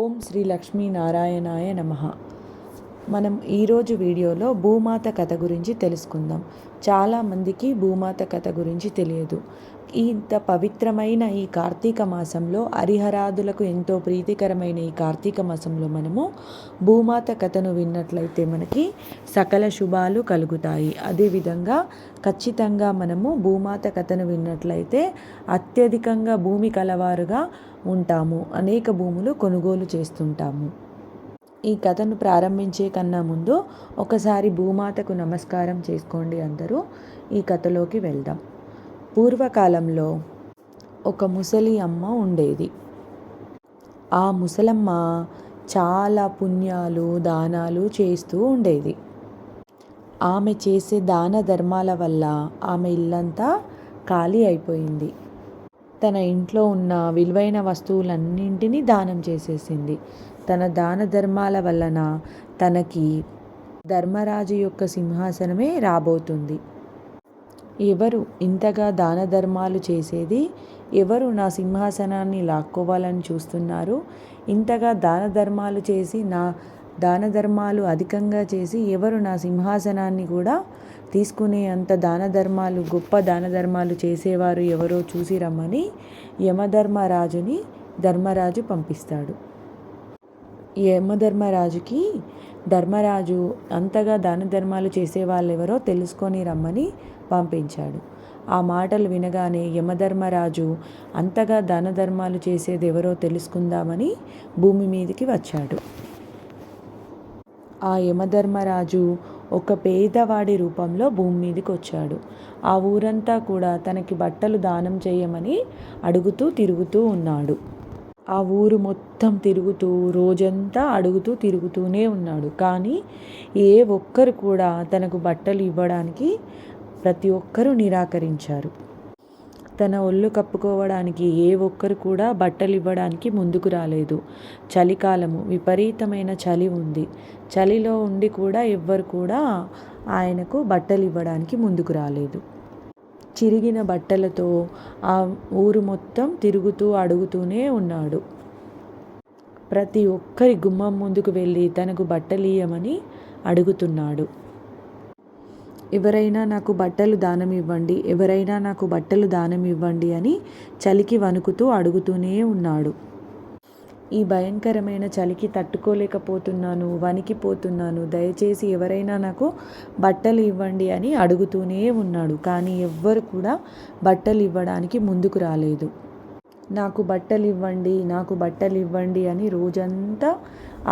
ఓం శ్రీ లక్ష్మీనారాయణాయ నమః. మనం ఈరోజు వీడియోలో భూమాత కథ గురించి తెలుసుకుందాం. చాలామందికి భూమాత కథ గురించి తెలియదు. ఇంత పవిత్రమైన ఈ కార్తీక మాసంలో హరిహరాదులకు ఎంతో ప్రీతికరమైన ఈ కార్తీక మాసంలో మనము భూమాత కథను విన్నట్లయితే మనకి సకల శుభాలు కలుగుతాయి. అదేవిధంగా ఖచ్చితంగా మనము భూమాత కథను విన్నట్లయితే అత్యధికంగా భూమి కలవారుగా ఉంటాము. అనేక భూములు కొనుగోలు చేస్తుంటాము. ఈ కథను ప్రారంభించే కన్నా ముందు ఒకసారి భూమాతకు నమస్కారం చేసుకోండి. అందరూ ఈ కథలోకి వెళ్దాం. పూర్వకాలంలో ఒక ముసలి అమ్మ ఉండేది. ఆ ముసలమ్మ చాలా పుణ్యాలు దానాలు చేస్తూ ఉండేది. ఆమె చేసే దాన ధర్మాల వల్ల ఆమె ఇల్లంతా ఖాళీ అయిపోయింది. తన ఇంట్లో ఉన్న విలువైన వస్తువులన్నింటినీ దానం చేసేసింది. తన దాన ధర్మాల వలన తనకి ధర్మరాజు యొక్క సింహాసనమే రాబోతుంది. ఎవరు ఇంతగా దాన ధర్మాలు చేసేది? ఎవరు నా సింహాసనాన్ని లాక్కోవాలని చూస్తున్నారు? ఇంతగా దాన ధర్మాలు చేసి నా దాన ధర్మాలు అధికంగా చేసి ఎవరు నా సింహాసనాన్ని కూడా తీసుకునే అంత దాన ధర్మాలు, గొప్ప దాన ధర్మాలు చేసేవారు ఎవరో చూసి రమ్మని యమధర్మరాజుని ధర్మరాజు పంపిస్తాడు. యమధర్మరాజుకి ధర్మరాజు అంతగా దాన ధర్మాలు చేసే వాళ్ళు ఎవరో తెలుసుకొని రమ్మని పంపించాడు. ఆ మాటలు వినగానే యమధర్మరాజు అంతగా దాన ధర్మాలు చేసేది ఎవరో తెలుసుకుందామని భూమి మీదకి వచ్చాడు. ఆ యమధర్మరాజు ఒక పేదవాడి రూపంలో భూమి మీదకి వచ్చాడు. ఆ ఊరంతా కూడా తనకి బట్టలు దానం చేయమని అడుగుతూ తిరుగుతూ ఉన్నాడు. ఆ ఊరు మొత్తం తిరుగుతూ రోజంతా అడుగుతూ తిరుగుతూనే ఉన్నాడు. కానీ ఏ ఒక్కరు కూడా తనకు బట్టలు ఇవ్వడానికి ప్రతి ఒక్కరూ నిరాకరించారు. తన ఒళ్ళు కప్పుకోవడానికి ఏ ఒక్కరు కూడా బట్టలు ఇవ్వడానికి ముందుకు రాలేదు. చలికాలము, విపరీతమైన చలి ఉంది. చలిలో ఉండి కూడా ఎవ్వరు కూడా ఆయనకు బట్టలు ఇవ్వడానికి ముందుకు రాలేదు. చిరిగిన బట్టలతో ఆ ఊరు మొత్తం తిరుగుతూ అడుగుతూనే ఉన్నాడు. ప్రతి ఒక్కరి గుమ్మం ముందుకు వెళ్ళి తనకు బట్టలు ఇయ్యమని అడుగుతున్నాడు. ఎవరైనా నాకు బట్టలు దానం ఇవ్వండి, ఎవరైనా నాకు బట్టలు దానం ఇవ్వండి అని చలికి వణుకుతూ అడుగుతూనే ఉన్నాడు. ఈ భయంకరమైన చలికి తట్టుకోలేకపోతున్నాను, వణికిపోతున్నాను, దయచేసి ఎవరైనా నాకు బట్టలు ఇవ్వండి అని అడుగుతూనే ఉన్నాడు. కానీ ఎవ్వరు కూడా బట్టలు ఇవ్వడానికి ముందుకు రాలేదు. నాకు బట్టలు ఇవ్వండి, నాకు బట్టలు ఇవ్వండి అని రోజంతా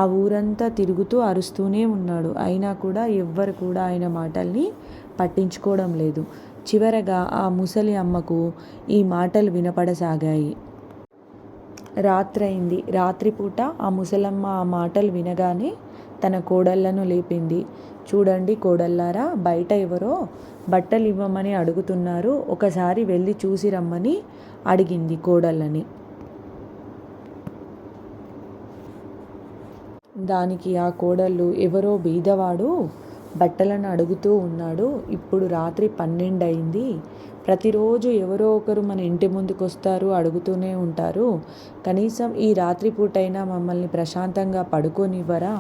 ఆ ఊరంతా తిరుగుతూ అరుస్తూనే ఉన్నాడు. అయినా కూడా ఎవ్వరు కూడా ఆయన మాటల్ని పట్టించుకోవడం లేదు. చివరగా ఆ ముసలి అమ్మకు ఈ మాటలు వినపడసాగాయి. రాత్రైంది. రాత్రిపూట ఆ ముసలమ్మ ఆ మాటలు వినగానే తన కోడళ్లను లేపింది. చూడండి కోడళ్ళారా, బయట ఎవరో బట్టలు ఇవ్వమని అడుగుతున్నారు, ఒకసారి వెళ్ళి చూసి రమ్మని అడిగింది కోడళ్ళని. దానికి ఆ కోడళ్ళు, ఎవరో బీదవాడు బట్టలను అడుగుతూ ఉన్నాడు, ఇప్పుడు రాత్రి 12 అయింది, ప్రతిరోజు ఎవరో ఒకరు మన ఇంటి ముందుకు వస్తారు, అడుగుతూనే ఉంటారు, కనీసం ఈ రాత్రిపూటైనా మమ్మల్ని ప్రశాంతంగా పడుకోనివ్వరా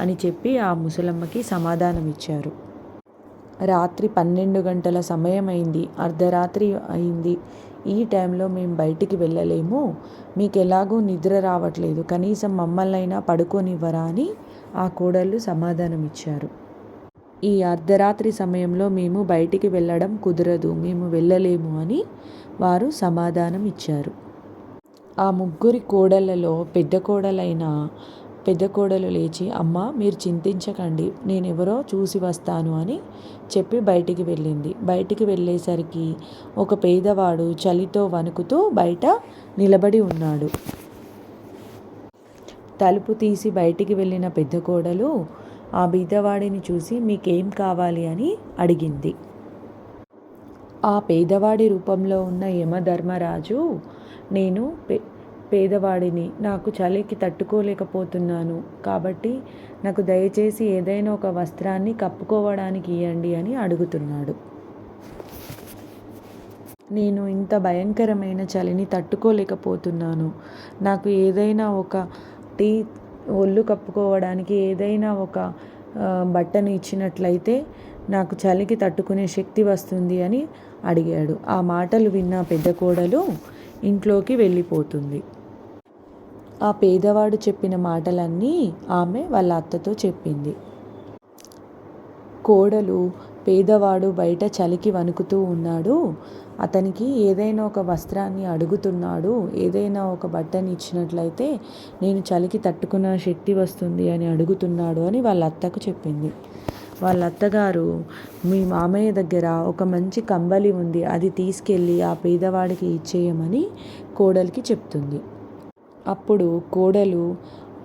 అని చెప్పి ఆ ముసలమ్మకి సమాధానం ఇచ్చారు. రాత్రి 12 గంటల సమయం అయింది, అర్ధరాత్రి అయింది. ఈ టైంలో మేము బయటికి వెళ్ళలేము, మీకు ఎలాగూ నిద్ర రావట్లేదు, కనీసం మమ్మల్నైనా పడుకోనివ్వరా అని ఆ కోడళ్ళు సమాధానం ఇచ్చారు. ఈ అర్ధరాత్రి సమయంలో మేము బయటికి వెళ్ళడం కుదరదు, మేము వెళ్ళలేము అని వారు సమాధానం ఇచ్చారు. ఆ ముగ్గురి కోడళ్ళలో పెద్ద కోడలు లేచి, అమ్మ మీరు చింతించకండి, నేనెవరో చూసి వస్తాను అని చెప్పి బయటికి వెళ్ళింది. బయటికి వెళ్ళేసరికి ఒక పేదవాడు చలితో వణుకుతూ బయట నిలబడి ఉన్నాడు. తలుపు తీసి బయటికి వెళ్ళిన పెద్ద కోడలు ఆ బీదవాడిని చూసి మీకేం కావాలి అని అడిగింది. ఆ పేదవాడి రూపంలో ఉన్న యమధర్మరాజు, నేను పేదవాడిని, నాకు చలికి తట్టుకోలేకపోతున్నాను, కాబట్టి నాకు దయచేసి ఏదైనా ఒక వస్త్రాన్ని కప్పుకోవడానికి ఇవ్వండి అని అడుగుతున్నాడు. నేను ఇంత భయంకరమైన చలిని తట్టుకోలేకపోతున్నాను, నాకు ఏదైనా ఒక కట్టి ఒళ్ళు కప్పుకోవడానికి ఏదైనా ఒక బట్టను ఇచ్చినట్లయితే నాకు చలికి తట్టుకునే శక్తి వస్తుంది అని అడిగాడు. ఆ మాటలు విన్న పెద్ద కోడలు ఇంట్లోకి వెళ్ళిపోతుంది. ఆ పేదవాడు చెప్పిన మాటలన్నీ ఆమె వాళ్ళ అత్తతో చెప్పింది. కోడలు, పేదవాడు బయట చలికి వణుకుతూ ఉన్నాడు, అతనికి ఏదైనా ఒక వస్త్రాన్ని అడుగుతున్నాడు, ఏదైనా ఒక బట్టని ఇచ్చినట్లయితే నేను చలికి తట్టుకున్న శక్తి వస్తుంది అని అడుగుతున్నాడు అని వాళ్ళ అత్తకు చెప్పింది. వాళ్ళ అత్తగారు, మీ మామయ్య దగ్గర ఒక మంచి కంబలి ఉంది, అది తీసుకెళ్ళి ఆ పేదవాడికి ఇచ్చేయమని కోడలికి చెప్తుంది. అప్పుడు కోడలు,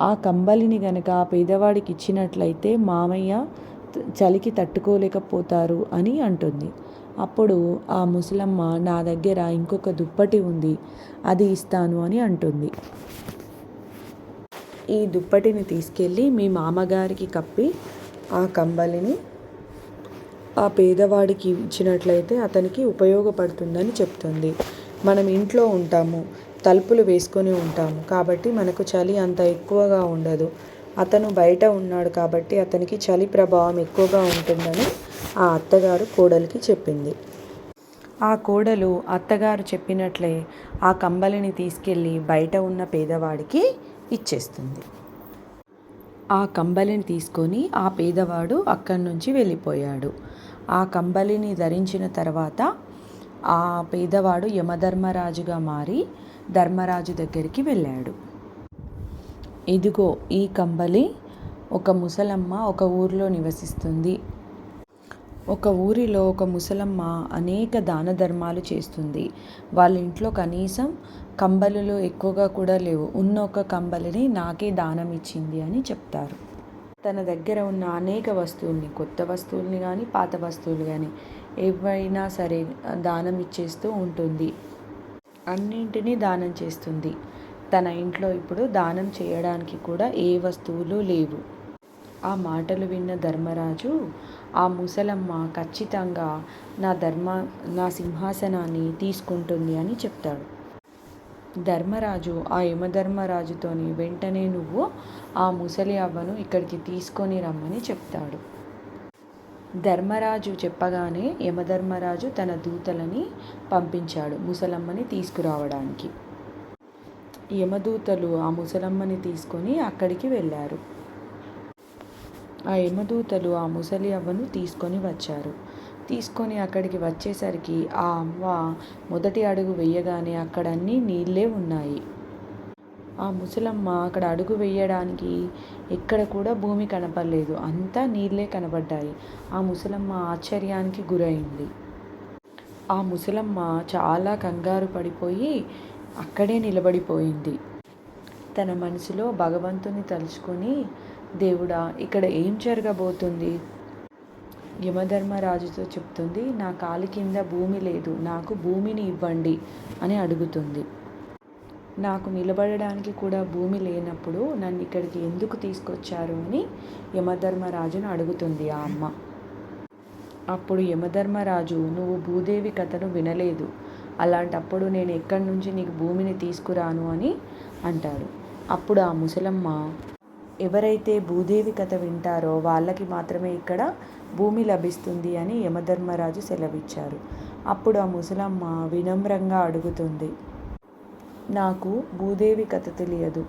ఆ కంబలిని గనక ఆ పేదవాడికి ఇచ్చినట్లయితే మామయ్య చలికి తట్టుకోలేకపోతారు అని అంటుంది. అప్పుడు ఆ ముసలమ్మ, నా దగ్గర ఇంకొక దుప్పటి ఉంది, అది ఇస్తాను అని అంటుంది. ఈ దుప్పటిని తీసుకెళ్ళి మీ మామగారికి కప్పి ఆ కంబలిని ఆ పేదవాడికి ఇచ్చినట్లయితే అతనికి ఉపయోగపడుతుందని చెప్తుంది. మనం ఇంట్లో ఉంటాము, తలుపులు వేసుకొని ఉంటాము కాబట్టి మనకు చలి అంత ఎక్కువగా ఉండదు. అతను బయట ఉన్నాడు కాబట్టి అతనికి చలి ప్రభావం ఎక్కువగా ఉంటుందని ఆ అత్తగారు కోడలికి చెప్పింది. ఆ కోడలు అత్తగారు చెప్పినట్లే ఆ కంబలిని తీసుకెళ్ళి బయట ఉన్న పేదవాడికి ఇచ్చేస్తుంది. ఆ కంబలిని తీసుకొని ఆ పేదవాడు అక్కడి నుంచి వెళ్ళిపోయాడు. ఆ కంబలిని ధరించిన తర్వాత ఆ పేదవాడు యమధర్మరాజుగా మారి ధర్మరాజు దగ్గరికి వెళ్ళాడు. ఇదిగో ఈ కంబలి, ఒక ముసలమ్మ ఒక ఊరిలో నివసిస్తుంది. ఒక ఊరిలో ఒక ముసలమ్మ అనేక దాన ధర్మాలు చేస్తుంది. వాళ్ళ ఇంట్లో కనీసం కంబలులు ఎక్కువగా కూడా లేవు, ఉన్న ఒక కంబలిని నాకే దానం ఇచ్చింది అని చెప్తారు. తన దగ్గర ఉన్న అనేక వస్తువుల్ని, కొత్త వస్తువుల్ని కానీ పాత వస్తువులు కానీ ఏవైనా సరే దానం ఇచ్చేస్తూ ఉంటుంది. అన్నింటినీ దానం చేస్తుంది. తన ఇంట్లో ఇప్పుడు దానం చేయడానికి కూడా ఏ వస్తువులు లేవు. ఆ మాటలు విన్న ధర్మరాజు, ఆ ముసలమ్మ ఖచ్చితంగా నా సింహాసనాన్ని తీసుకుంటుంది అని చెప్తాడు. ధర్మరాజు ఆ యమధర్మరాజుతోని, వెంటనే నువ్వు ఆ ముసలి అవ్వను ఇక్కడికి తీసుకొని రమ్మని చెప్తాడు. ధర్మరాజు చెప్పగానే యమధర్మరాజు తన దూతలని పంపించాడు ముసలమ్మని తీసుకురావడానికి. యమదూతలు ఆ ముసలమ్మని తీసుకొని అక్కడికి వెళ్ళారు. ఆ యమదూతలు ఆ ముసలి అవ్వను తీసుకొని వచ్చారు. తీసుకొని అక్కడికి వచ్చేసరికి ఆ అవ్వ మొదటి అడుగు వేయగానే అక్కడ అన్నీ నీళ్ళే ఉన్నాయి. ఆ ముసలమ్మ అక్కడ అడుగు వేయడానికి ఎక్కడ కూడా భూమి కనపడలేదు, అంతా నీళ్ళే కనబడ్డాయి. ఆ ముసలమ్మ ఆశ్చర్యానికి గురైంది. ఆ ముసలమ్మ చాలా కంగారు పడిపోయి అక్కడే నిలబడిపోయింది. తన మనసులో భగవంతుని తలుచుకొని, దేవుడా ఇక్కడ ఏం జరగబోతుంది? యమధర్మరాజుతో చెప్తుంది, నా కాలి కింద భూమి లేదు, నాకు భూమిని ఇవ్వండి అని అడుగుతుంది. నాకు నిలబడడానికి కూడా భూమి లేనప్పుడు నన్ను ఇక్కడికి ఎందుకు తీసుకొచ్చారు అని యమధర్మరాజును అడుగుతుంది ఆ అమ్మ. అప్పుడు యమధర్మరాజు, నువ్వు భూదేవి కథను వినలేదు, అలాంటప్పుడు నేను ఎక్కడి నుంచి నీకు భూమిని తీసుకురాను అని అంటాడు. అప్పుడు ఆ ముసలమ్మ, ఎవరైతే భూదేవి కథ వింటారో వాళ్ళకి మాత్రమే ఇక్కడ భూమి లభిస్తుంది అని యమధర్మరాజు సెలవిచ్చారు. అప్పుడు ఆ ముసలమ్మ వినమ్రంగా అడుగుతుంది, నాకు భూదేవి కథ తెలియదు,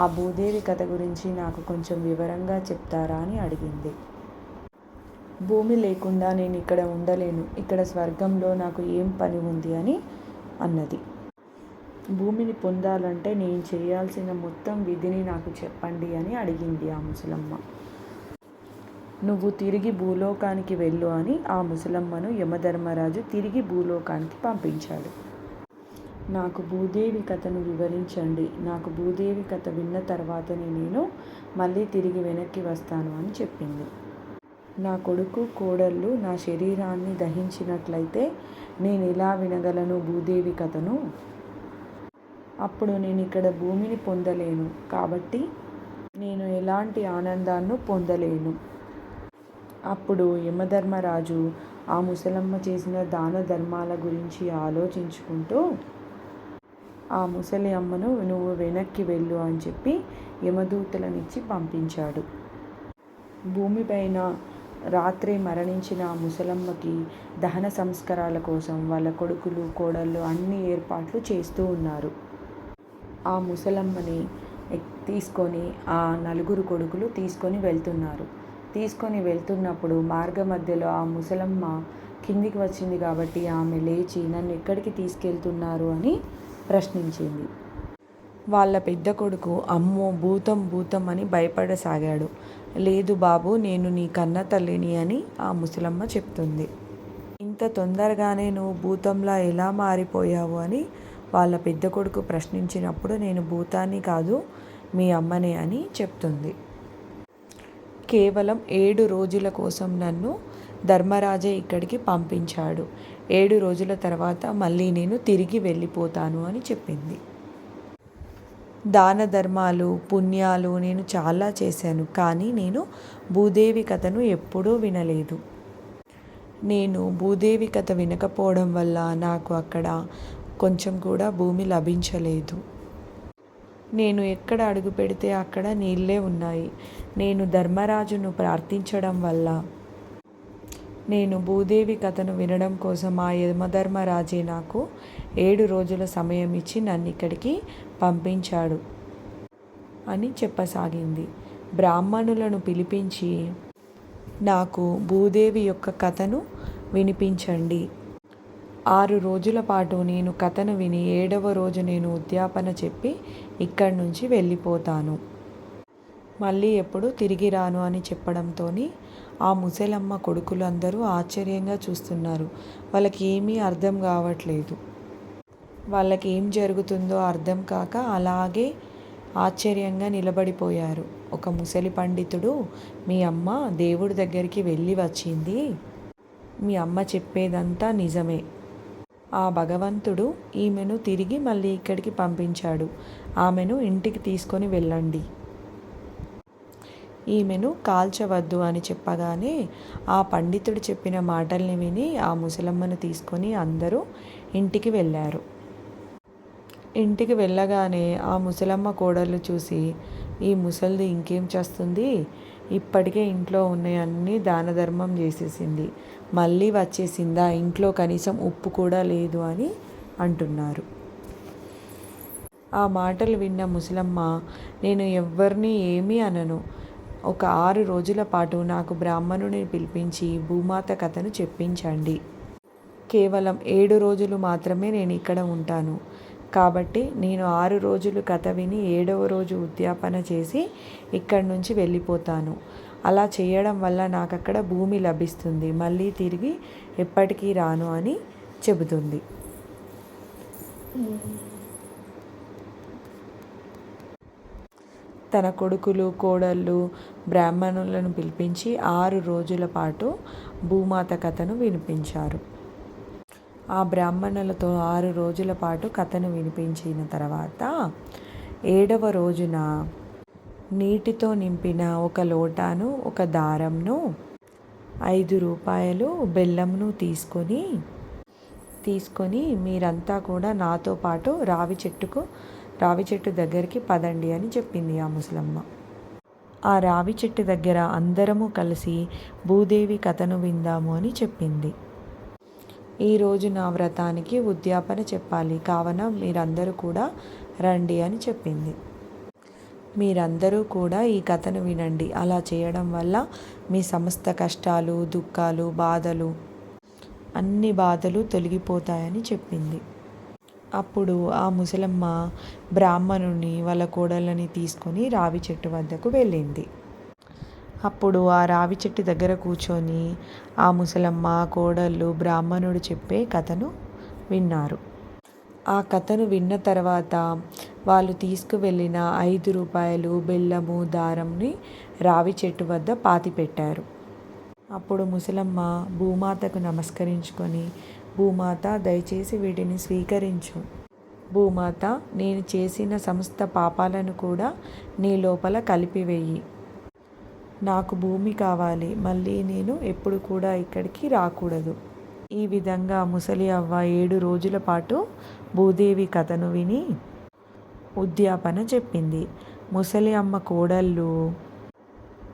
ఆ భూదేవి కథ గురించి నాకు కొంచెం వివరంగా చెప్తారా అని అడిగింది. భూమి లేకుండా నేను ఇక్కడ ఉండలేను, ఇక్కడ స్వర్గంలో నాకు ఏం పని ఉంది అని అన్నది. భూమిని పొందాలంటే నేను చేయాల్సిన మొత్తం విధిని నాకు చెప్పండి అని అడిగింది ఆ ముసలమ్మ. నువ్వు తిరిగి భూలోకానికి వెళ్ళు అని ఆ ముసలమ్మను యమధర్మరాజు తిరిగి భూలోకానికి పంపించాడు. నాకు భూదేవి కథను వివరించండి, నాకు భూదేవి కథ విన్న తర్వాతనే నేను మళ్ళీ తిరిగి వెనక్కి వస్తాను అని చెప్పింది. నా కొడుకు కోడళ్ళు నా శరీరాన్ని దహించినట్లయితే నేను ఎలా వినగలను భూదేవి కథను? అప్పుడు నేను ఇక్కడ భూమిని పొందలేను, కాబట్టి నేను ఎలాంటి ఆనందాన్ని పొందలేను. అప్పుడు యమధర్మరాజు ఆ ముసలమ్మ చేసిన దాన ధర్మాల గురించి ఆలోచించుకుంటూ ఆ ముసలి అమ్మను నువ్వు వెనక్కి వెళ్ళు అని చెప్పి యమదూతలనిచ్చి పంపించాడు. భూమిపైన రాత్రే మరణించిన ఆ ముసలమ్మకి దహన సంస్కారాల కోసం వాళ్ళ కొడుకులు, కోడళ్ళు అన్ని ఏర్పాట్లు చేస్తూ ఉన్నారు. ఆ ముసలమ్మని తీసుకొని ఆ నలుగురు కొడుకులు తీసుకొని వెళ్తున్నారు. తీసుకొని వెళ్తున్నప్పుడు మార్గ మధ్యలో ఆ ముసలమ్మ కిందికి వచ్చింది కాబట్టి ఆమె లేచి నన్ను ఎక్కడికి తీసుకెళ్తున్నారు అని ప్రశ్నించింది. వాళ్ళ పెద్ద కొడుకు అమ్మో భూతం భూతం అని భయపడసాగాడు. లేదు బాబు, నేను నీ కన్న తల్లిని అని ఆ ముసలమ్మ చెప్తుంది. ఇంత తొందరగానే నువ్వు భూతంలా ఎలా మారిపోయావు అని వాళ్ళ పెద్ద కొడుకు ప్రశ్నించినప్పుడు నేను భూతాన్ని కాదు మీ అమ్మనే అని చెప్తుంది. కేవలం 7 రోజుల కోసం నన్ను ధర్మరాజే ఇక్కడికి పంపించాడు. 7 రోజుల తర్వాత మళ్ళీ నేను తిరిగి వెళ్ళిపోతాను అని చెప్పింది. దాన ధర్మాలు, పుణ్యాలు నేను చాలా చేశాను, కానీ నేను భూదేవి కథను ఎప్పుడూ వినలేదు. నేను భూదేవి కథ వినకపోవడం వల్ల నాకు అక్కడ కొంచెం కూడా భూమి లభించలేదు. నేను ఎక్కడ అడుగు పెడితే అక్కడ నీళ్ళే ఉన్నాయి. నేను ధర్మరాజును ప్రార్థించడం వల్ల నేను భూదేవి కథను వినడం కోసం ఆ యమధర్మరాజే నాకు 7 రోజుల సమయం ఇచ్చి నన్ను ఇక్కడికి పంపించాడు అని చెప్పసాగింది. బ్రాహ్మణులను పిలిపించి నాకు భూదేవి యొక్క కథను వినిపించండి. 6 రోజుల పాటు నేను కథను విని 7వ రోజు నేను ఉద్యాపన చెప్పి ఇక్కడి నుంచి వెళ్ళిపోతాను, మళ్ళీ ఎప్పుడు తిరిగి రాను అని చెప్పడంతో ఆ ముసలమ్మ కొడుకులు అందరూ ఆశ్చర్యంగా చూస్తున్నారు. వాళ్ళకి ఏమీ అర్థం కావట్లేదు. వాళ్ళకి ఏం జరుగుతుందో అర్థం కాక అలాగే ఆశ్చర్యంగా నిలబడిపోయారు. ఒక ముసలి పండితుడు, మీ అమ్మ దేవుడి దగ్గరికి వెళ్ళి వచ్చింది, మీ అమ్మ చెప్పేదంతా నిజమే. ఆ భగవంతుడు ఈమెను తిరిగి మళ్ళీ ఇక్కడికి పంపించాడు. ఆమెను ఇంటికి తీసుకొని వెళ్ళండి, ఈమెను కాల్చవద్దు అని చెప్పగానే ఆ పండితుడు చెప్పిన మాటల్ని విని ఆ ముసలమ్మను తీసుకొని అందరూ ఇంటికి వెళ్ళారు. ఇంటికి వెళ్ళగానే ఆ ముసలమ్మ కోడళ్ళు చూసి, ఈ ముసలిది ఇంకేం చేస్తుంది, ఇప్పటికే ఇంట్లో ఉన్నవన్నీ దాన ధర్మం చేసేసింది, మళ్ళీ వచ్చేసిందా, ఇంట్లో కనీసం ఉప్పు కూడా లేదు అని అంటున్నారు. ఆ మాటలు విన్న ముసలమ్మ, నేను ఎవ్వరిని ఏమీ అనను, ఒక 6 రోజుల పాటు నాకు బ్రాహ్మణుని పిలిపించి భూమాత కథను చెప్పించండి. కేవలం 7 రోజులు మాత్రమే నేను ఇక్కడ ఉంటాను, కాబట్టి నేను 6 రోజులు కథ విని 7వ రోజు ఉద్యాపన చేసి ఇక్కడి నుంచి వెళ్ళిపోతాను. అలా చేయడం వల్ల నాకు అక్కడ భూమి లభిస్తుంది, మళ్ళీ తిరిగి ఎప్పటికీ రాను అని చెబుతుంది. తన కొడుకులు, కోడళ్ళు, బ్రాహ్మణులను పిలిపించి 6 రోజుల పాటు భూమాత కథను వినిపించారు. ఆ బ్రాహ్మణులతో 6 రోజుల పాటు కథను వినిపించిన తర్వాత 7వ రోజున నీటితో నింపిన ఒక లోటాను, ఒక దారంను, 5 రూపాయలు బెల్లంను తీసుకొని మీరంతా కూడా నాతో పాటు రావి చెట్టు దగ్గరికి పదండి అని చెప్పింది ఆ ముసలమ్మ. ఆ రావి చెట్టు దగ్గర అందరము కలిసి భూదేవి కథను విందాము అని చెప్పింది. ఈరోజు నా వ్రతానికి ఉద్యాపన చెప్పాలి, కావున మీరందరూ కూడా రండి అని చెప్పింది. మీరందరూ కూడా ఈ కథను వినండి, అలా చేయడం వల్ల మీ సమస్త కష్టాలు, దుఃఖాలు, అన్ని బాధలు తొలగిపోతాయని చెప్పింది. అప్పుడు ఆ ముసలమ్మ బ్రాహ్మణుని, వాళ్ళ కోడళ్ళని తీసుకొని రావి చెట్టు వద్దకు వెళ్ళింది. అప్పుడు ఆ రావి చెట్టు దగ్గర కూర్చొని ఆ ముసలమ్మ, కోడళ్ళు బ్రాహ్మణుడు చెప్పే కథను విన్నారు. ఆ కథను విన్న తర్వాత వాళ్ళు తీసుకువెళ్ళిన 5 రూపాయలు బెల్లము, దారంని రావి చెట్టు వద్ద పాతిపెట్టారు. అప్పుడు ముసలమ్మ భూమాతకు నమస్కరించుకొని, భూమాత దయచేసి వీటిని స్వీకరించు. భూమాత, నేను చేసిన సమస్త పాపాలను కూడా నీ లోపల కలిపివేయి. నాకు భూమి కావాలి, మళ్ళీ నేను ఎప్పుడు కూడా ఇక్కడికి రాకూడదు. ఈ విధంగా ముసలి అవ్వ 7 రోజుల పాటు భూదేవి కథను విని ఉద్యాపన చెప్పింది. ముసలి అమ్మ కోడళ్ళు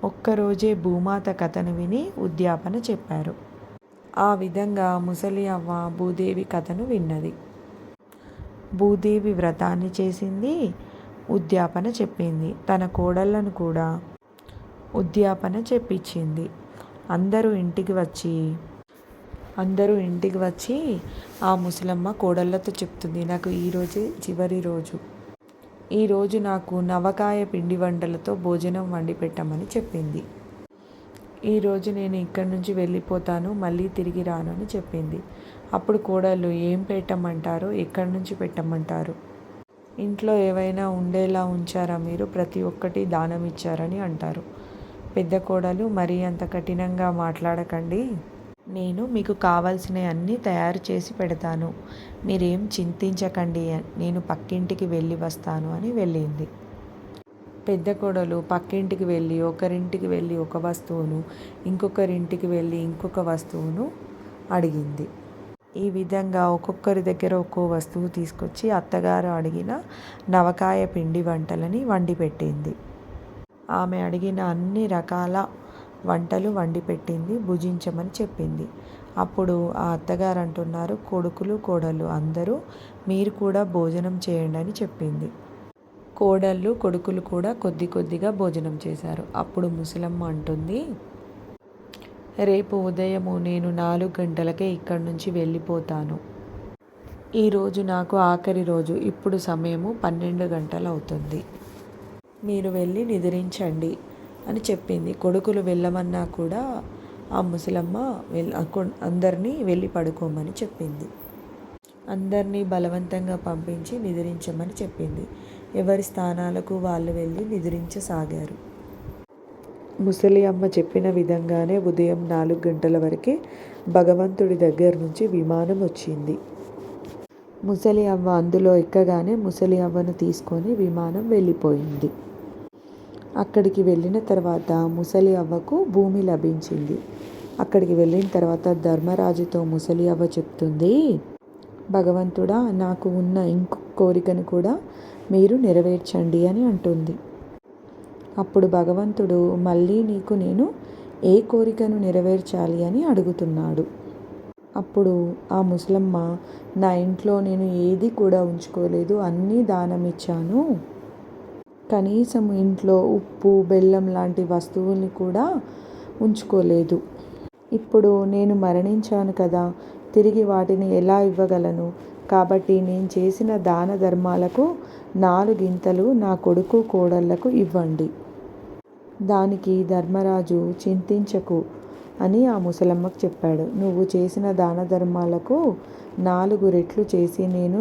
ఒక్కరోజే భూమాత కథను విని ఉద్యాపన చెప్పారు. ఆ విధంగా ముసలి అవ్వ భూదేవి కథను విన్నది. భూదేవి వ్రతాన్ని చేసింది, ఉద్యాపన చెప్పింది. తన కోడళ్ళను కూడా ఉద్యాపన చెప్పించింది. అందరూ ఇంటికి వచ్చి ఆ ముసలమ్మ కోడళ్ళతో చెప్తుంది, నాకు ఈరోజే చివరి రోజు. ఈరోజు నాకు నవకాయ పిండి వంటలతో భోజనం వండి పెట్టమని చెప్పింది. ఈరోజు నేను ఇక్కడి నుంచి వెళ్ళిపోతాను, మళ్ళీ తిరిగి రాను అని చెప్పింది. అప్పుడు కోడళ్ళు, ఏం పెట్టమంటారు, ఎక్కడి నుంచి పెట్టమంటారు, ఇంట్లో ఏవైనా ఉండేలా ఉంచారా మీరు, ప్రతి ఒక్కటి దానం ఇచ్చారని అంటారు. పెద్ద కోడలు, మరీ అంత కఠినంగా మాట్లాడకండి, నేను మీకు కావాల్సినవి అన్నీ తయారు చేసి పెడతాను, మీరేం చింతించకండి, నేను పక్కింటికి వెళ్ళి వస్తాను అని వెళ్ళింది. పెద్ద కోడలు పక్కింటికి వెళ్ళి ఒకరింటికి వెళ్ళి ఒక వస్తువును, ఇంకొకరింటికి వెళ్ళి ఇంకొక వస్తువును అడిగింది. ఈ విధంగా ఒక్కొక్కరి దగ్గర ఒక్కో వస్తువు తీసుకొచ్చి అత్తగారు అడిగిన నవకాయ పిండి వంటలని వండి పెట్టింది. ఆమె అడిగిన అన్ని రకాల వంటలు వండి పెట్టింది, భుజించమని చెప్పింది. అప్పుడు ఆ అత్తగారు అంటున్నారు, కొడుకులు కోడళ్ళు అందరూ మీరు కూడా భోజనం చేయండి అని చెప్పింది. కోడళ్ళు కొడుకులు కూడా కొద్ది కొద్దిగా భోజనం చేశారు. అప్పుడు ముసలమ్మ అంటుంది, రేపు ఉదయము నేను 4 గంటలకే ఇక్కడి నుంచి వెళ్ళిపోతాను. ఈరోజు నాకు ఆఖరి రోజు, ఇప్పుడు సమయము 12 గంటలు అవుతుంది, మీరు వెళ్ళి నిద్రించండి అని చెప్పింది. కొడుకులు వెళ్ళమన్నా కూడా ఆ ముసలమ్మ అందరినీ వెళ్ళి పడుకోమని చెప్పింది. అందరినీ బలవంతంగా పంపించి నిద్రించమని చెప్పింది. ఎవరి స్థానాలకు వాళ్ళు వెళ్ళి నిద్రించసాగారు. ముసలి అమ్మ చెప్పిన విధంగానే ఉదయం 4 గంటల వరకే భగవంతుడి దగ్గర నుంచి విమానం వచ్చింది. ముసలి అవ్వ అందులో ఎక్కగానే ముసలి అవ్వను తీసుకొని విమానం వెళ్ళిపోయింది. అక్కడికి వెళ్ళిన తర్వాత ముసలి అవ్వకు భూమి లభించింది. అక్కడికి వెళ్ళిన తర్వాత ధర్మరాజుతో ముసలి అవ్వ చెప్తుంది, భగవంతుడా, నాకు ఉన్న ఇంకొక కోరికను కూడా మీరు నెరవేర్చండి అని అంటుంది. అప్పుడు భగవంతుడు మళ్ళీ నీకు నేను ఏ కోరికను నెరవేర్చాలి అని అడుగుతున్నాడు. అప్పుడు ఆ ముసలమ్మ, నా ఇంట్లో నేను ఏది కూడా ఉంచుకోలేదు, అన్నీ దానం ఇచ్చాను, కనీసం ఇంట్లో ఉప్పు బెల్లం లాంటి వస్తువుల్ని కూడా ఉంచుకోలేదు. ఇప్పుడు నేను మరణించాను కదా, తిరిగి వాటిని ఎలా ఇవ్వగలను, కాబట్టి నేను చేసిన దాన ధర్మాలకు 4 నా కొడుకు కోడళ్లకు ఇవ్వండి. దానికి ధర్మరాజు, చింతించకు అని ఆ ముసలమ్మకు చెప్పాడు. నువ్వు చేసిన దాన ధర్మాలకు 4 రెట్లు చేసి నేను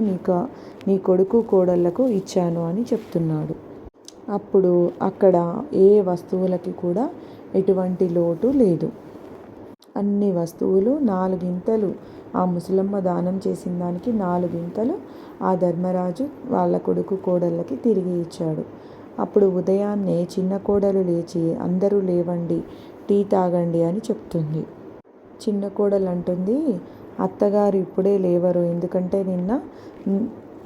నీ కొడుకు కోడళ్లకు ఇచ్చాను అని చెప్తున్నాడు. అప్పుడు అక్కడ ఏ వస్తువులకి కూడా ఎటువంటి లోటు లేదు. అన్ని వస్తువులు 4 ఆ ముసలమ్మ దానం చేసిన దానికి 4 ఆ ధర్మరాజు వాళ్ళ కొడుకు కోడళ్ళకి తిరిగి ఇచ్చాడు. అప్పుడు ఉదయాన్నే చిన్న కోడలు లేచి, అందరూ లేవండి, టీ తాగండి అని చెప్తుంది. చిన్న కోడలు అంటుంది, అత్తగారు ఇప్పుడే లేవరు, ఎందుకంటే నిన్న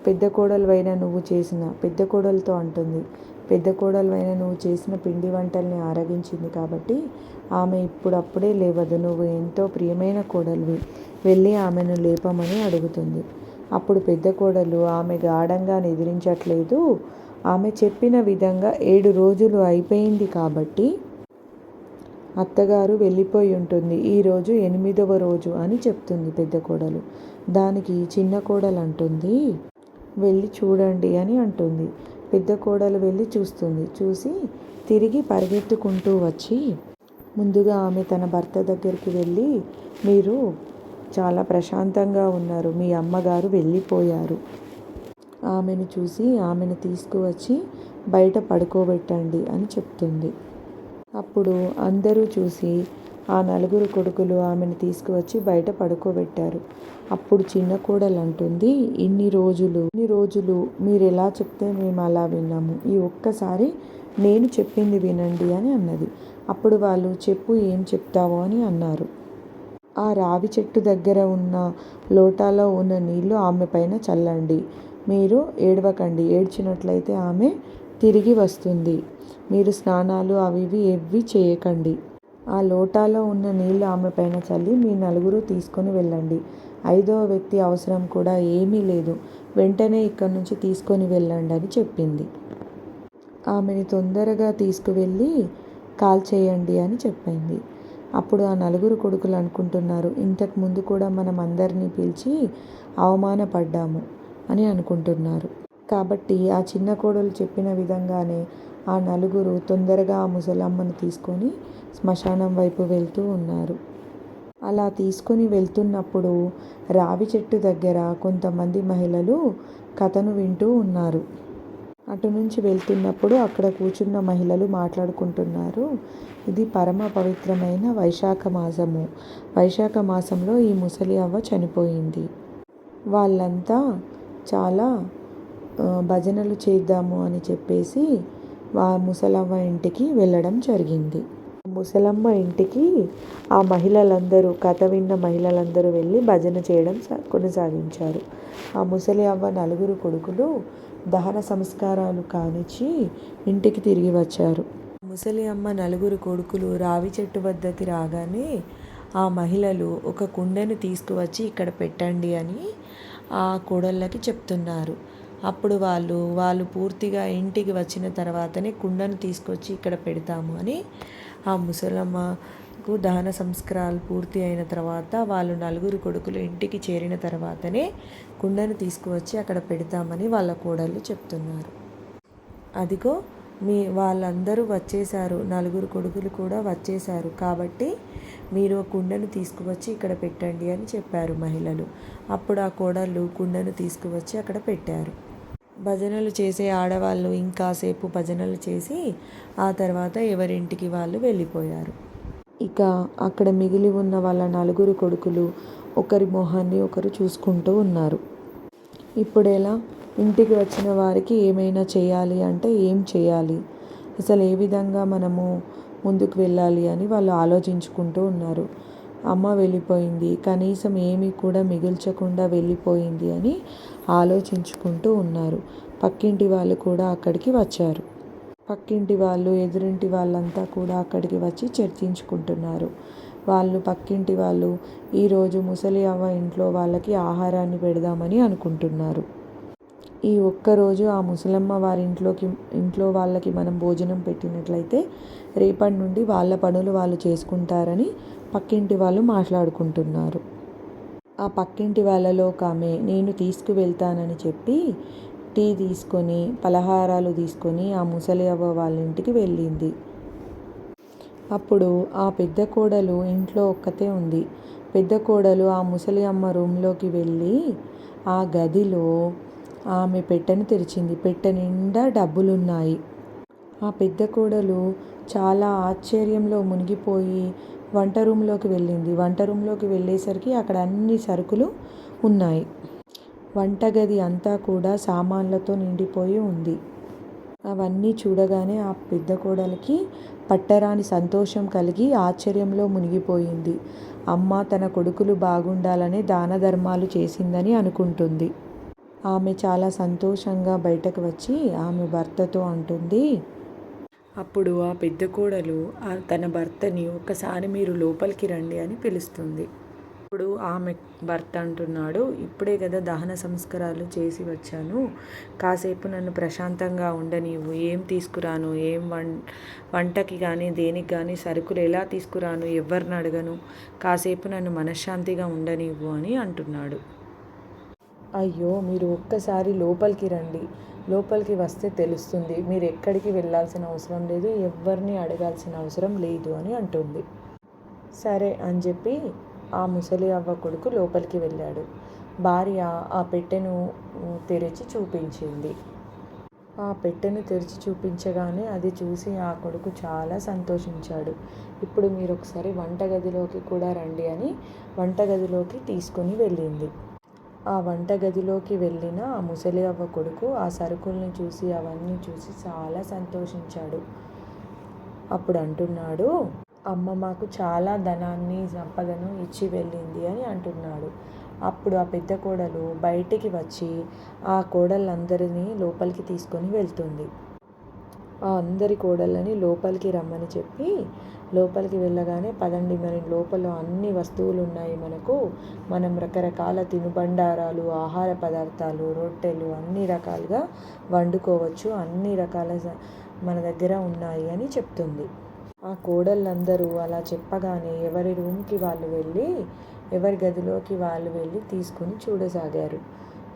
పెద్ద కోడలువైన నువ్వు చేసిన పెద్ద కోడలతో అంటుంది, పెద్ద కోడలువైన నువ్వు చేసిన పిండి వంటల్ని ఆరగించింది కాబట్టి ఆమె ఇప్పుడప్పుడే లేవదు, నువ్వు ఎంతో ప్రియమైన కోడలివి, వెళ్ళి ఆమెను లేపమని అడుగుతుంది. అప్పుడు పెద్ద కోడలు, ఆమె గాఢంగా నిద్రించట్లేదు, ఆమె చెప్పిన విధంగా 7 రోజులు అయిపోయింది కాబట్టి అత్తగారు వెళ్ళిపోయి ఉంటుంది, ఈరోజు 8వ రోజు అని చెప్తుంది పెద్ద కోడలు. దానికి చిన్న కోడలు అంటుంది, వెళ్ళి చూడండి అని అంటుంది. పెద్ద కోడలు వెళ్ళి చూస్తుంది. చూసి తిరిగి పరిగెత్తుకుంటూ వచ్చి ముందుగా ఆమె తన భర్త దగ్గరికి వెళ్ళి, మీరు చాలా ప్రశాంతంగా ఉన్నారు, మీ అమ్మగారు వెళ్ళిపోయారు, ఆమెను చూసి ఆమెను తీసుకువచ్చి బయట పడుకోబెట్టండి అని చెప్తుంది. అప్పుడు అందరూ చూసి ఆ 4 కొడుకులు ఆమెను తీసుకువచ్చి బయట పడుకోబెట్టారు. అప్పుడు చిన్న కోడలు అంటుంది, ఇన్ని రోజులు మీరు ఎలా చెప్తే మేము అలా విన్నాము, ఈ ఒక్కసారి నేను చెప్పింది వినండి అని అన్నది. అప్పుడు వాళ్ళు, చెప్పు, ఏం చెప్తావో అని అన్నారు. ఆ రావి చెట్టు దగ్గర ఉన్న లోటాలో ఉన్న నీళ్లు ఆమె పైన చల్లండి, మీరు ఏడవకండి, ఏడ్చినట్లయితే ఆమె తిరిగి వస్తుంది. మీరు స్నానాలు అవి ఏవి చేయకండి. ఆ లోటాలో ఉన్న నీళ్లు ఆమె పైన చల్లి మీ నలుగురు తీసుకొని వెళ్ళండి. 5వ వ్యక్తి అవసరం కూడా ఏమీ లేదు. వెంటనే ఇక్కడి నుంచి తీసుకొని వెళ్ళండి అని చెప్పింది. ఆమెని తొందరగా తీసుకువెళ్ళి కాల్చేయండి అని చెప్పింది. అప్పుడు ఆ నలుగురు కొడుకులు అనుకుంటున్నారు, ఇంతకు ముందు కూడా మనం అందరినీ పిలిచి అవమానపడ్డాము అని అనుకుంటున్నారు. కాబట్టి ఆ చిన్న కోడలు చెప్పిన విధంగానే ఆ నలుగురు తొందరగా ఆ ముసలమ్మను తీసుకొని శ్మశానం వైపు వెళ్తూ ఉన్నారు. అలా తీసుకొని వెళ్తున్నప్పుడు రావి చెట్టు దగ్గర కొంతమంది మహిళలు కథను వింటూ ఉన్నారు. అటు నుంచి వెళ్తున్నప్పుడు అక్కడ కూర్చున్న మహిళలు మాట్లాడుకుంటున్నారు, ఇది పరమ పవిత్రమైన వైశాఖ మాసము. వైశాఖ మాసంలో ఈ ముసలి అవ్వ చనిపోయింది. వాళ్ళంతా చాలా భజనలు చేద్దాము అని చెప్పేసి ముసలమ్మ ఇంటికి వెళ్ళడం జరిగింది. ముసలమ్మ ఇంటికి ఆ మహిళలందరూ, కథ విన్న మహిళలందరూ వెళ్ళి భజన చేయడం కొనసాగించారు. ఆ ముసలి అవ్వ నలుగురు కొడుకులు దహన సంస్కారాలు కానిచ్చి ఇంటికి తిరిగి వచ్చారు. ముసలి అమ్మ నలుగురు కొడుకులు రావి చెట్టు వద్దకి రాగానే ఆ మహిళలు ఒక కుండను తీసుకువచ్చి ఇక్కడ పెట్టండి అని ఆ కోడళ్ళకి చెప్తున్నారు. అప్పుడు వాళ్ళు పూర్తిగా ఇంటికి వచ్చిన తర్వాతనే కుండను తీసుకొచ్చి ఇక్కడ పెడతాము అని ఆ ముసలమ్మకు దహన సంస్కారాలు పూర్తి అయిన తర్వాత వాళ్ళు నలుగురు కొడుకులు ఇంటికి చేరిన తర్వాతనే కుండను తీసుకువచ్చి అక్కడ పెడతామని వాళ్ళ కోడళ్ళు చెప్తున్నారు. అదిగో వాళ్ళందరూ వచ్చేసారు, నలుగురు కొడుకులు కూడా వచ్చేసారు, కాబట్టి మీరు కుండను తీసుకువచ్చి ఇక్కడ పెట్టండి అని చెప్పారు మహిళలు. అప్పుడు ఆ కోడళ్ళు కుండను తీసుకువచ్చి అక్కడ పెట్టారు. భజనలు చేసే ఆడవాళ్ళు ఇంకాసేపు భజనలు చేసి ఆ తర్వాత ఎవరింటికి వాళ్ళు వెళ్ళిపోయారు. ఇక అక్కడ మిగిలి ఉన్న వాళ్ళ నలుగురు కొడుకులు ఒకరి మొహాన్ని ఒకరు చూసుకుంటూ ఉన్నారు. ఇప్పుడెలా? ఇంటికి వచ్చిన వారికి ఏమైనా చేయాలి అంటే ఏం చేయాలి, అసలు ఏ విధంగా మనము ముందుకు వెళ్ళాలి అని వాళ్ళు ఆలోచించుకుంటూ ఉన్నారు. అమ్మ వెళ్ళిపోయింది, కనీసం ఏమీ కూడా మిగిల్చకుండా వెళ్ళిపోయింది అని ఆలోచించుకుంటూ ఉన్నారు. పక్కింటి వాళ్ళు కూడా అక్కడికి వచ్చారు. పక్కింటి వాళ్ళు, ఎదురింటి వాళ్ళంతా కూడా అక్కడికి వచ్చి చర్చించుకుంటున్నారు. పక్కింటి వాళ్ళు ఈరోజు ముసలి అవ్వ ఇంట్లో వాళ్ళకి ఆహారాన్ని పెడదామని అనుకుంటున్నారు. ఈ ఒక్కరోజు ఆ ముసలమ్మ వారి ఇంట్లో వాళ్ళకి మనం భోజనం పెట్టినట్లయితే రేపటి నుండి వాళ్ళ పనులు వాళ్ళు చేసుకుంటారని పక్కింటి వాళ్ళు మాట్లాడుకుంటున్నారు. ఆ పక్కింటి వాళ్ళలో ఒక ఆమె నేను తీసుకువెళ్తానని చెప్పి టీ తీసుకొని పలహారాలు తీసుకొని ఆ ముసలి అవ్వ వాళ్ళ ఇంటికి వెళ్ళింది. అప్పుడు ఆ పెద్ద కోడలు ఇంట్లో ఒక్కతే ఉంది. పెద్ద కోడలు ఆ ముసలి అమ్మ రూమ్లోకి వెళ్ళి ఆ గదిలో ఆమె పెట్టెను తెరిచింది. పెట్టె నిండా డబ్బులున్నాయి. ఆ పెద్ద కోడలు చాలా ఆశ్చర్యంలో మునిగిపోయి వంట రూమ్లోకి వెళ్ళింది. వంట రూమ్లోకి వెళ్ళేసరికి అక్కడ అన్ని సరుకులు ఉన్నాయి. వంటగది అంతా కూడా సామాన్లతో నిండిపోయి ఉంది. అవన్నీ చూడగానే ఆ పెద్ద కోడలికి పట్టరాని సంతోషం కలిగి ఆశ్చర్యంలో మునిగిపోయింది. అమ్మ తన కొడుకులు బాగుండాలనే దాన ధర్మాలు చేసిందని అనుకుంటుంది. ఆమె చాలా సంతోషంగా బయటకు వచ్చి ఆమె భర్తతో అంటుంది. అప్పుడు ఆ పెద్ద కోడలు తన భర్తని ఒక్కసారి మీరు లోపలికి రండి అని పిలుస్తుంది. ఇప్పుడు ఆమె భర్త అంటున్నాడు, ఇప్పుడే కదా దహన సంస్కారాలు చేసి వచ్చాను, కాసేపు నన్ను ప్రశాంతంగా ఉండనివ్వు, ఏం తీసుకురాను, ఏం వంటకి కానీ దేనికి కానీ సరుకులు ఎలా తీసుకురాను, ఎవరిని అడగను, కాసేపు నన్ను మనశ్శాంతిగా ఉండనివ్వు అని అంటున్నాడు. అయ్యో మీరు ఒక్కసారి లోపలికి రండి, లోపలికి వస్తే తెలుస్తుంది, మీరు ఎక్కడికి వెళ్ళాల్సిన అవసరం లేదు, ఎవరిని అడగాల్సిన అవసరం లేదు అని అంటుంది. సరే అని చెప్పి ఆ ముసలి అవ్వ కొడుకు లోపలికి వెళ్ళాడు. భార్య ఆ పెట్టెను తెరిచి చూపించింది. ఆ పెట్టెను తెరిచి చూపించగానే అది చూసి ఆ కొడుకు చాలా సంతోషించాడు. ఇప్పుడు మీరు ఒకసారి వంటగదిలోకి కూడా రండి అని వంటగదిలోకి తీసుకొని వెళ్ళింది. ఆ వంటగదిలోకి వెళ్ళిన ఆ ముసలి అవ్వ కొడుకు ఆ సరుకుల్ని చూసి అవన్నీ చూసి చాలా సంతోషించాడు. అప్పుడు అంటున్నాడు, అమ్మ మాకు చాలా ధనాన్ని సంపదను ఇచ్చి వెళ్ళింది అని అంటున్నాడు. అప్పుడు ఆ పెద్ద కోడలు బయటికి వచ్చి ఆ కోడళ్ళందరినీ లోపలికి తీసుకొని వెళ్తుంది. ఆ అందరి కోడళ్ళని లోపలికి రమ్మని చెప్పి లోపలికి వెళ్ళగానే పదండి మన లోపల అన్ని వస్తువులు ఉన్నాయి, మనం రకరకాల తినుబండారాలు, ఆహార పదార్థాలు, రొట్టెలు అన్ని రకాలుగా వండుకోవచ్చు, అన్ని రకాల మన దగ్గర ఉన్నాయి అని చెప్తుంది. ఆ కోడళ్ళందరూ అలా చెప్పగానే ఎవరి రూమ్కి వాళ్ళు వెళ్ళి, ఎవరి గదిలోకి వాళ్ళు వెళ్ళి తీసుకుని చూడసాగారు.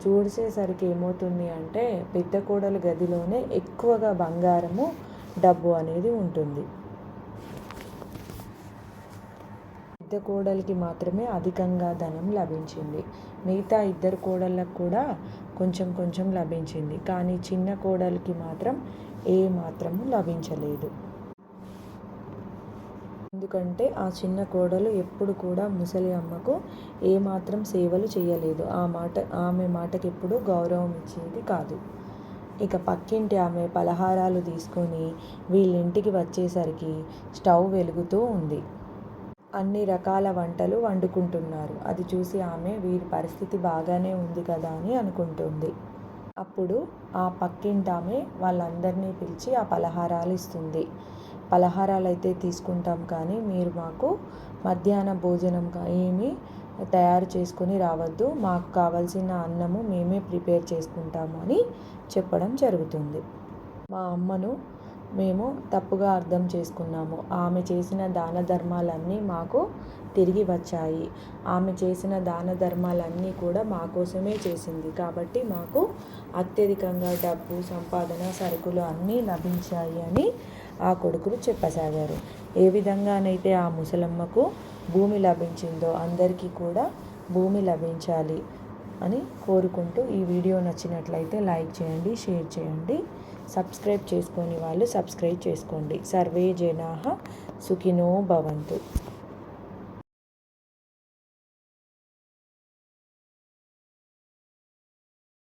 చూసేసరికి ఏమవుతుంది అంటే పెద్ద కోడలు గదిలోనే ఎక్కువగా బంగారము, డబ్బు అనేది ఉంటుంది. పెద్ద కోడలికి మాత్రమే అధికంగా ధనం లభించింది. మిగతా ఇద్దరు కోడళ్ళకు కూడా కొంచెం కొంచెం లభించింది. కానీ చిన్న కోడలికి మాత్రం ఏ మాత్రము లభించలేదు. ఎందుకంటే ఆ చిన్న కోడలు ఎప్పుడు కూడా ముసలి అమ్మకు ఏమాత్రం సేవలు చేయలేదు. ఆమె మాటకి ఎప్పుడు గౌరవం ఇచ్చేది కాదు. ఇక పక్కింటి ఆమె పలహారాలు తీసుకొని వీళ్ళింటికి వచ్చేసరికి స్టవ్ వెలుగుతూ ఉంది. అన్ని రకాల వంటలు వండుకుంటున్నారు. అది చూసి ఆమె వీరి పరిస్థితి బాగానే ఉంది కదా అని అనుకుంటుంది. అప్పుడు ఆ పక్కింటామె వాళ్ళందరినీ పిలిచి ఆ పలహారాలు ఇస్తుంది. పలహారాలు అయితే తీసుకుంటాం, కానీ మీరు మాకు మధ్యాహ్న భోజనం ఏమీ తయారు చేసుకొని రావద్దు, మాకు కావాల్సిన అన్నము మేమే ప్రిపేర్ చేసుకుంటాము అని చెప్పడం జరుగుతుంది. మా అమ్మను మేము తప్పుగా అర్థం చేసుకున్నాము. ఆమె చేసిన దాన ధర్మాలన్నీ మాకు తిరిగి వచ్చాయి. ఆమె చేసిన దాన ధర్మాలన్నీ కూడా మా కోసమే చేసింది కాబట్టి మాకు అత్యధికంగా డబ్బు, సంపాదన, సరుకులు అన్నీ లభించాయి అని ఆ కొడుకులు చెప్పసాగారు. ఏ విధంగానైతే ఆ ముసలమ్మకు భూమి లభించిందో అందరికీ కూడా భూమి లభించాలి అని కోరుకుంటూ ఈ వీడియో నచ్చినట్లయితే లైక్ చేయండి, షేర్ చేయండి, సబ్స్క్రైబ్ చేసుకొని వాళ్ళు సబ్స్క్రైబ్ చేసుకోండి. సర్వే జనాః సుఖినో భవంతు.